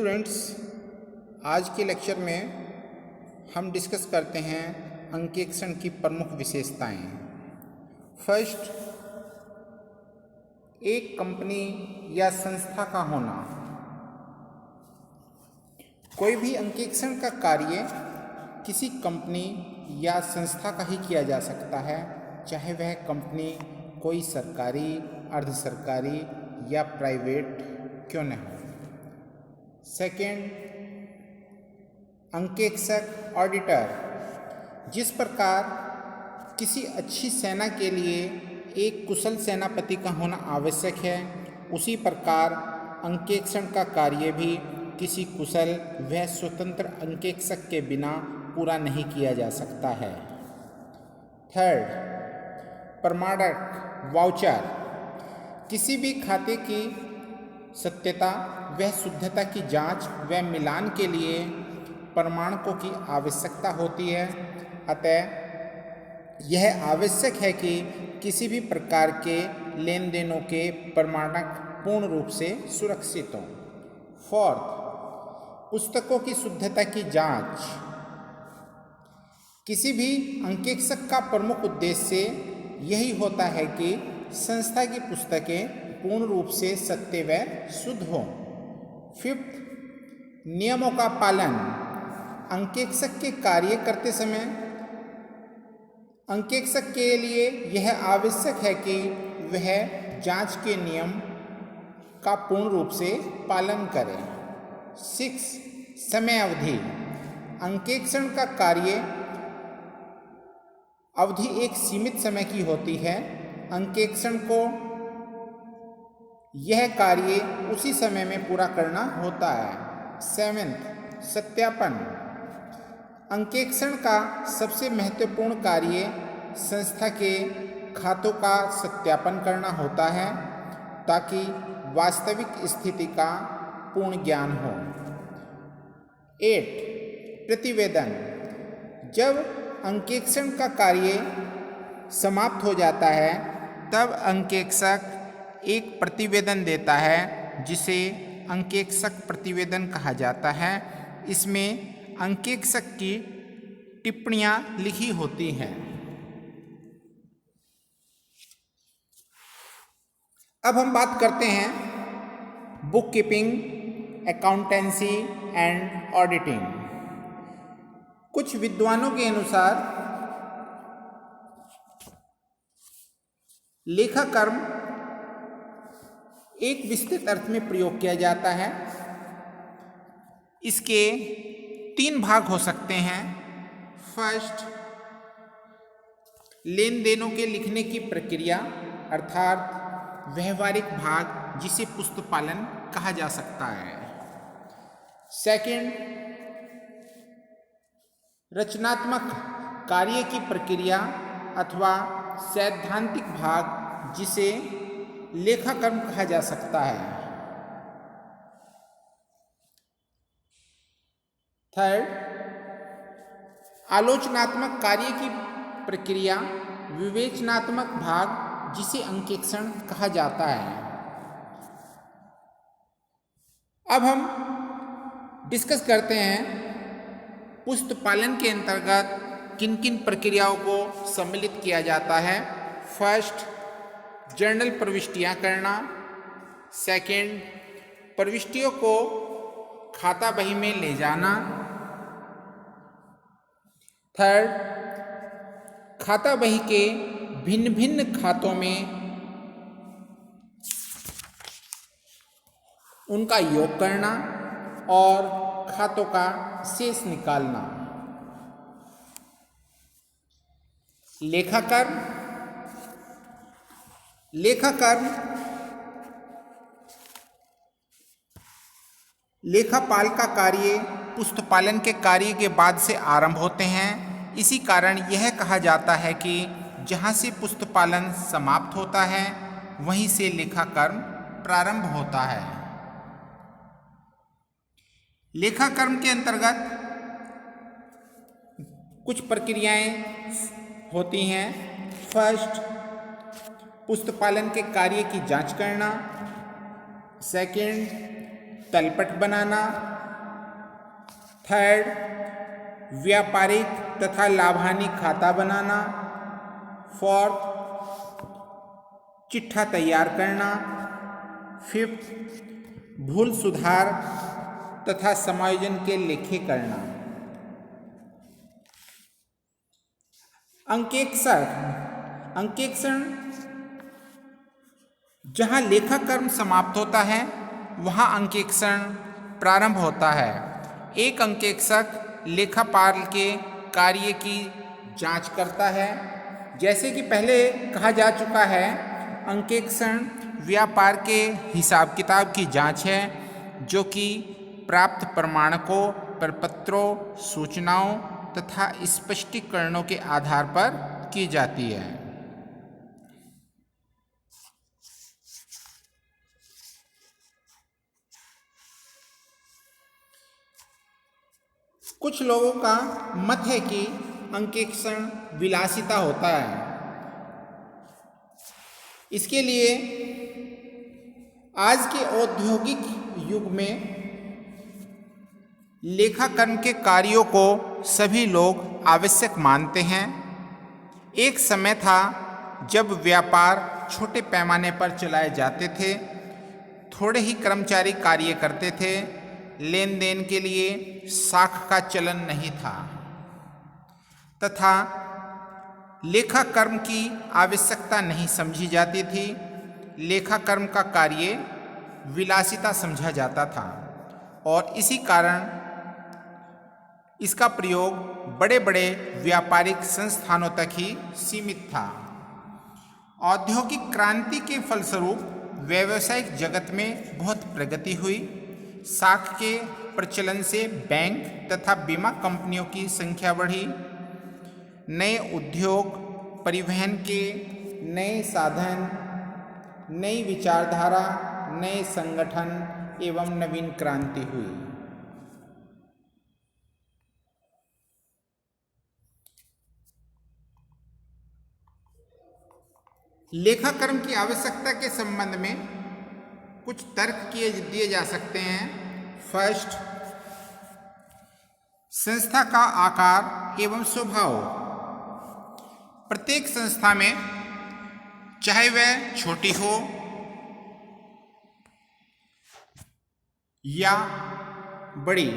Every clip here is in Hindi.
स्टूडेंट्स, आज के लेक्चर में हम डिस्कस करते हैं अंकेक्षण की प्रमुख विशेषताएं। फर्स्ट, एक कंपनी या संस्था का होना। कोई भी अंकेक्षण का कार्य किसी कंपनी या संस्था का ही किया जा सकता है, चाहे वह कंपनी कोई सरकारी, अर्ध सरकारी या प्राइवेट क्यों न हो। सेकेंड, अंकेक्षक ऑडिटर। जिस प्रकार किसी अच्छी सेना के लिए एक कुशल सेनापति का होना आवश्यक है, उसी प्रकार अंकेक्षण का कार्य भी किसी कुशल व स्वतंत्र अंकेक्षक के बिना पूरा नहीं किया जा सकता है। थर्ड, प्रमाणक वाउचर। किसी भी खाते की सत्यता व शुद्धता की जांच व मिलान के लिए प्रमाणकों की आवश्यकता होती है। अतः यह आवश्यक है कि किसी भी प्रकार के लेन देनों के प्रमाणक पूर्ण रूप से सुरक्षित हों। फोर्थ, पुस्तकों की शुद्धता की जांच। किसी भी अंकेक्षक का प्रमुख उद्देश्य यही होता है कि संस्था की पुस्तकें पूर्ण रूप से सत्य व शुद्ध हों। फिफ्थ, नियमों का पालन। अंकेक्षक के कार्य करते समय अंकेक्षक के लिए यह आवश्यक है कि वह जांच के नियम का पूर्ण रूप से पालन करे। सिक्स, समय अवधि। अंकेक्षण का कार्य अवधि एक सीमित समय की होती है। अंकेक्षण को यह कार्य उसी समय में पूरा करना होता है। सेवेंथ, सत्यापन। अंकेक्षण का सबसे महत्वपूर्ण कार्य संस्था के खातों का सत्यापन करना होता है, ताकि वास्तविक स्थिति का पूर्ण ज्ञान हो। 8, प्रतिवेदन। जब अंकेक्षण का कार्य समाप्त हो जाता है, तब अंकेक्षक एक प्रतिवेदन देता है, जिसे अंकेक्षक प्रतिवेदन कहा जाता है। इसमें अंकेक्षक की टिप्पणियां लिखी होती हैं। अब हम बात करते हैं book keeping, accountancy and auditing. कुछ विद्वानों के अनुसार लेखाकर्म एक विस्तृत अर्थ में प्रयोग किया जाता है। इसके 3 भाग हो सकते हैं। फर्स्ट, लेन देनों के लिखने की प्रक्रिया अर्थात व्यवहारिक भाग, जिसे पुस्तपालन कहा जा सकता है। सेकंड, रचनात्मक कार्य की प्रक्रिया अथवा सैद्धांतिक भाग, जिसे लेखाकर्म कहा जा सकता है। थर्ड, आलोचनात्मक कार्य की प्रक्रिया, विवेचनात्मक भाग, जिसे अंकेक्षण कहा जाता है। अब हम डिस्कस करते हैं पुस्तपालन के अंतर्गत किन किन प्रक्रियाओं को सम्मिलित किया जाता है। फर्स्ट, जर्नल प्रविष्टियां करना। सेकंड, प्रविष्टियों को खाता बही में ले जाना। थर्ड, खाता बही के भिन्न भिन्न खातों में उनका योग करना और खातों का शेष निकालना। लेखाकर्म। लेखापाल का कार्य पुस्तपालन के कार्य के बाद से आरंभ होते हैं। इसी कारण यह कहा जाता है कि जहाँ से पुस्तपालन समाप्त होता है, वहीं से लेखाकर्म प्रारंभ होता है। लेखाकर्म के अंतर्गत कुछ प्रक्रियाएं होती हैं। फर्स्ट, पुस्तपालन के कार्य की जांच करना। सेकंड, तलपट बनाना। थर्ड, व्यापारिक तथा लाभहानि खाता बनाना। फोर्थ, चिट्ठा तैयार करना। फिफ्थ, भूल सुधार तथा समायोजन के लेखे करना। अंकेक्षण जहाँ लेखा कर्म समाप्त होता है वहाँ अंकेक्षण प्रारंभ होता है। एक अंकेक्षक लेखापाल के कार्य की जांच करता है। जैसे कि पहले कहा जा चुका है, अंकेक्षण व्यापार के हिसाब किताब की जांच है जो कि प्राप्त प्रमाणकों, प्रपत्रों, सूचनाओं तथा स्पष्टीकरणों के आधार पर की जाती है। कुछ लोगों का मत है कि अंकेक्षण विलासिता होता है। इसके लिए आज के औद्योगिक युग में लेखाकर्म के कार्यों को सभी लोग आवश्यक मानते हैं। एक समय था जब व्यापार छोटे पैमाने पर चलाए जाते थे, थोड़े ही कर्मचारी कार्य करते थे, लेन देन के लिए साख का चलन नहीं था तथा लेखाकर्म की आवश्यकता नहीं समझी जाती थी। लेखाकर्म का कार्य विलासिता समझा जाता था और इसी कारण इसका प्रयोग बड़े बड़े व्यापारिक संस्थानों तक ही सीमित था। औद्योगिक क्रांति के फलस्वरूप व्यावसायिक जगत में बहुत प्रगति हुई। साख के प्रचलन से बैंक तथा बीमा कंपनियों की संख्या बढ़ी। नए उद्योग, परिवहन के नए साधन, नई विचारधारा, नए संगठन एवं नवीन क्रांति हुई। लेखाकर्म की आवश्यकता के संबंध में कुछ तर्क दिए जा सकते हैं। फर्स्ट, संस्था का आकार एवं स्वभाव। प्रत्येक संस्था में चाहे वह छोटी हो या बड़ी,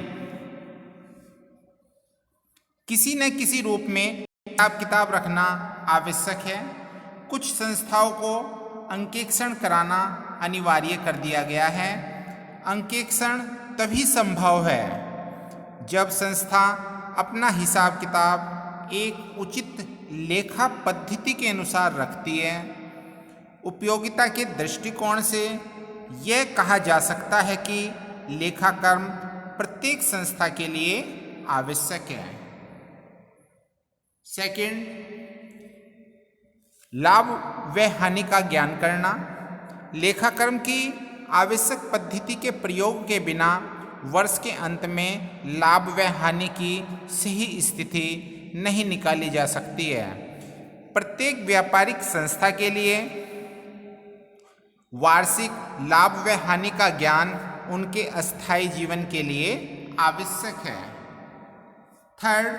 किसी न किसी रूप में हिसाब किताब रखना आवश्यक है। कुछ संस्थाओं को अंकेक्षण कराना अनिवार्य कर दिया गया है। अंकेक्षण तभी संभव है जब संस्था अपना हिसाब किताब एक उचित लेखा पद्धति के अनुसार रखती है। उपयोगिता के दृष्टिकोण से यह कहा जा सकता है कि लेखाकर्म प्रत्येक संस्था के लिए आवश्यक है। सेकंड, लाभ व हानि का ज्ञान करना। लेखाकर्म की आवश्यक पद्धति के प्रयोग के बिना वर्ष के अंत में लाभ व हानि की सही स्थिति नहीं निकाली जा सकती है। प्रत्येक व्यापारिक संस्था के लिए वार्षिक लाभ व हानि का ज्ञान उनके अस्थायी जीवन के लिए आवश्यक है। थर्ड,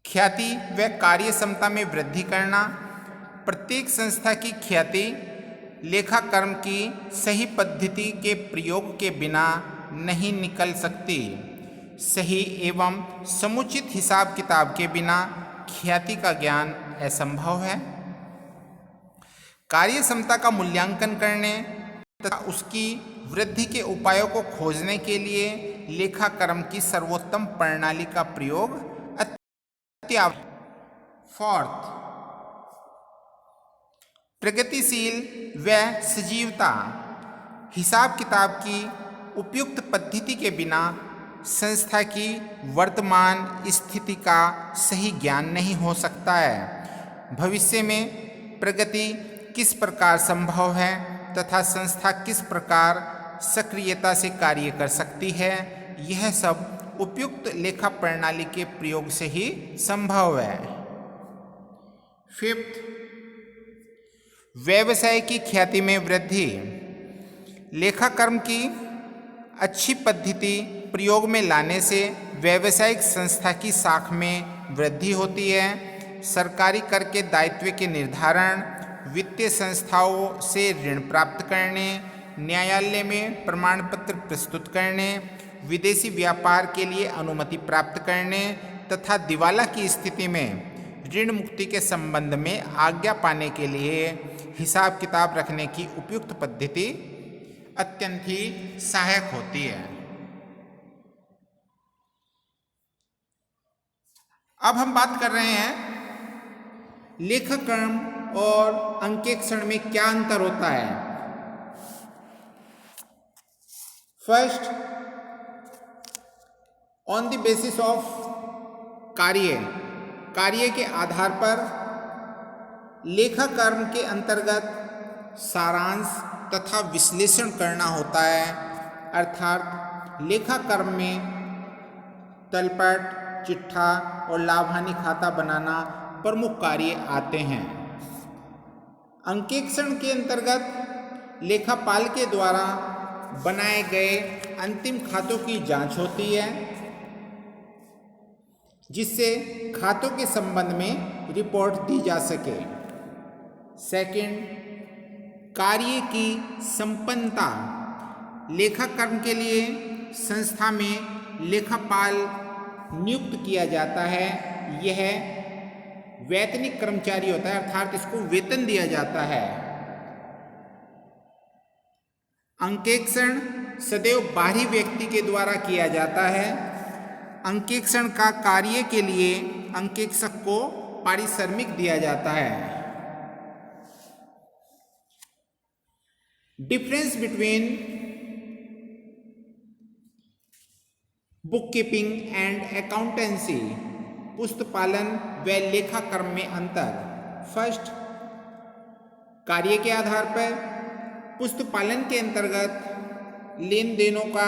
ख्याति व कार्य क्षमता में वृद्धि करना। प्रत्येक संस्था की ख्याति लेखाकर्म की सही पद्धति के प्रयोग के बिना नहीं निकल सकती। सही एवं समुचित हिसाब किताब के बिना ख्याति का ज्ञान असंभव है। कार्य क्षमता का मूल्यांकन करने तथा उसकी वृद्धि के उपायों को खोजने के लिए लेखाकर्म की सर्वोत्तम प्रणाली का प्रयोग अति आवश्यक। फोर्थ, प्रगतिशील व सजीवता। हिसाब किताब की उपयुक्त पद्धति के बिना संस्था की वर्तमान स्थिति का सही ज्ञान नहीं हो सकता है। भविष्य में प्रगति किस प्रकार संभव है तथा संस्था किस प्रकार सक्रियता से कार्य कर सकती है, यह सब उपयुक्त लेखा प्रणाली के प्रयोग से ही संभव है। फिफ्थ, व्यवसाय की ख्याति में वृद्धि। लेखाकर्म की अच्छी पद्धति प्रयोग में लाने से व्यावसायिक संस्था की साख में वृद्धि होती है। सरकारी कर के दायित्व के निर्धारण, वित्तीय संस्थाओं से ऋण प्राप्त करने, न्यायालय में प्रमाण पत्र प्रस्तुत करने, विदेशी व्यापार के लिए अनुमति प्राप्त करने तथा दिवाला की स्थिति में ऋण मुक्ति के संबंध में आज्ञा पाने के लिए हिसाब किताब रखने की उपयुक्त पद्धति अत्यंत ही सहायक होती है। अब हम बात कर रहे हैं लेखाकर्म और अंकेक्षण में क्या अंतर होता है। First, on the basis of कार्य के आधार पर लेखाकर्म के अंतर्गत सारांश तथा विश्लेषण करना होता है। अर्थात लेखाकर्म में तलपट, चिट्ठा और लाभ हानि खाता बनाना प्रमुख कार्य आते हैं। अंकेक्षण के अंतर्गत लेखापाल के द्वारा बनाए गए अंतिम खातों की जांच होती है, जिससे खातों के संबंध में रिपोर्ट दी जा सके। सेकंड, कार्य की संपन्नता। लेखाकर्म के लिए संस्था में लेखापाल नियुक्त किया जाता है। यह वैतनिक कर्मचारी होता है, अर्थात इसको वेतन दिया जाता है। अंकेक्षण सदैव बाहरी व्यक्ति के द्वारा किया जाता है। अंकेक्षण का कार्य के लिए अंकेक्षक को पारिश्रमिक दिया जाता है। Difference between book keeping and accountancy. पुस्तपालन व लेखाकर्म में अंतर। फर्स्ट, कार्य के आधार पर पुस्तपालन के अंतर्गत लेन देनों का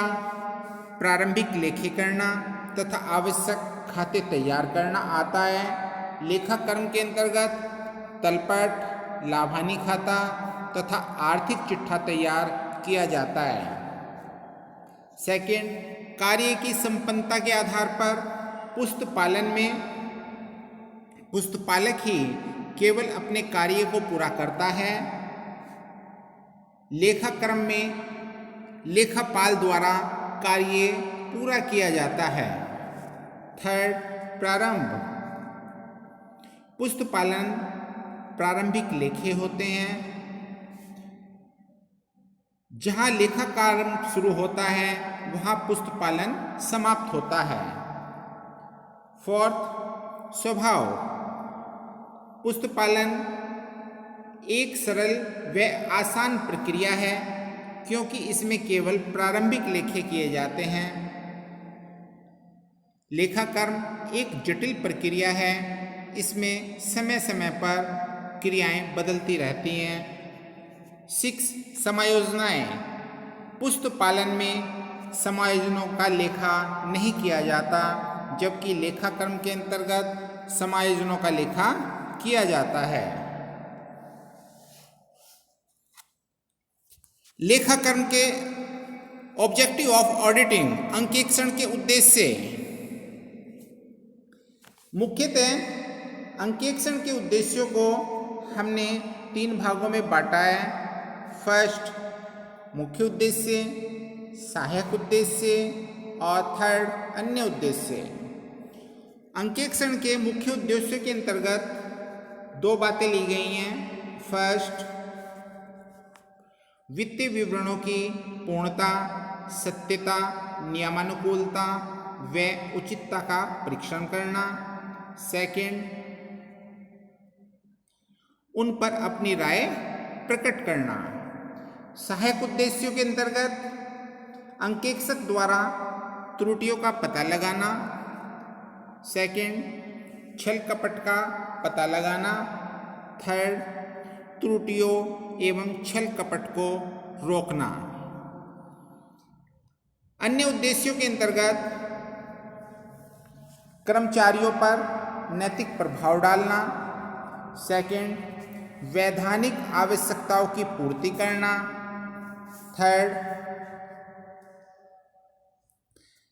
प्रारंभिक लेखी करना तथा आवश्यक खाते तैयार करना आता है। लेखाकर्म के अंतर्गत तलपट, लाभ हानि खाता तथा आर्थिक चिट्ठा तैयार किया जाता है। सेकंड, कार्य की संपन्नता के आधार पर पुस्तपालन में पुस्तपालक ही केवल अपने कार्य को पूरा करता है। लेखाकर्म में लेखापाल द्वारा कार्य पूरा किया जाता है। थर्ड, प्रारंभ। पुस्तपालन प्रारंभिक लेखे होते हैं। जहाँ लेखाकर्म शुरू होता है वहाँ पुस्तपालन समाप्त होता है। फोर्थ, स्वभाव। पुस्तपालन एक सरल व आसान प्रक्रिया है, क्योंकि इसमें केवल प्रारंभिक लेखे किए जाते हैं। लेखाकर्म एक जटिल प्रक्रिया है, इसमें समय समय पर क्रियाएं बदलती रहती हैं। 6, समायोजनाएं। पुस्तपालन में समायोजनों का लेखा नहीं किया जाता, जबकि लेखाकर्म के अंतर्गत समायोजनों का लेखा किया जाता है। लेखाकर्म के ऑब्जेक्टिव ऑफ ऑडिटिंग। अंकेक्षण के उद्देश्य। मुख्यतः अंकेक्षण के उद्देश्यों को हमने 3 भागों में बांटा है। फर्स्ट, मुख्य उद्देश्य, सहायक उद्देश्य और थर्ड, अन्य उद्देश्य। अंकेक्षण के मुख्य उद्देश्य के अंतर्गत 2 बातें ली गई हैं। फर्स्ट, वित्तीय विवरणों की पूर्णता, सत्यता, नियमानुकूलता व उचितता का परीक्षण करना। सेकंड, उन पर अपनी राय प्रकट करना। सहायक उद्देश्यों के अंतर्गत अंकेक्षक द्वारा त्रुटियों का पता लगाना। सेकंड, छल कपट का पता लगाना। थर्ड, त्रुटियों एवं छल कपट को रोकना। अन्य उद्देश्यों के अंतर्गत कर्मचारियों पर नैतिक प्रभाव डालना। सेकंड, वैधानिक आवश्यकताओं की पूर्ति करना। थर्ड,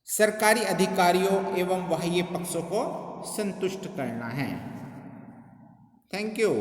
सरकारी अधिकारियों एवं बाह्य पक्षों को संतुष्ट करना है। Thank you.